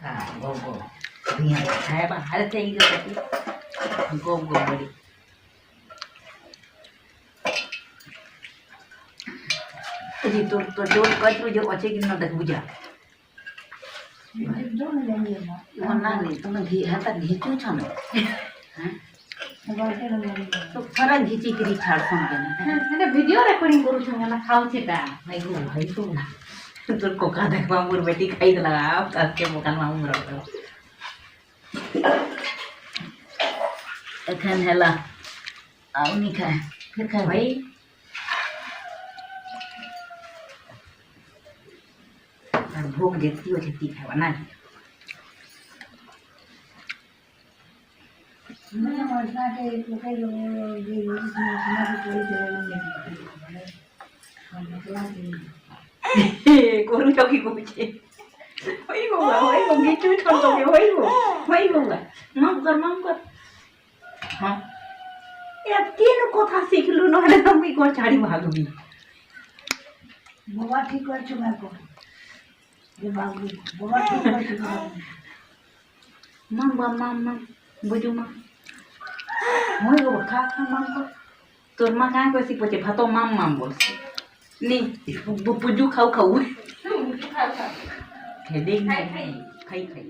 हाँ गो गो भैया खाया बा हाल थे ही गो गो बड़ी जी तो जोर कचरू जो अच्छे कि न देख बुझा ना नहीं तुम घी हाथ घीचू छ न तो फरक घीची करी छाड़ सम के ना वीडियो रिकॉर्डिंग करू छ ना खाऊ छी ता भाई गो तोर कोका देखबा मोर बेटी खाई दला आप तार के मकान में हम रहो एखन हेला आउ नहीं खाए फिर खाए भाई और भूख जेती हो जेती खाए ना मैं वर्षा के लोके लो ये समाज को कोरू चौकी को पीछे वही होगा गीचू छोड़ दो वही होगा माम कर हाँ यार तीन कथा सीख लू ना हम भी को छाड़ी भागबी बाबा ठीक कर छु मैं को ये बाबू बाबा ठीक कर छु माम बुझू माम होई गो खा माम को तोर मां का को सी पचे भातो माम बोल नी पुजू खाऊ खाऊ खाई खाई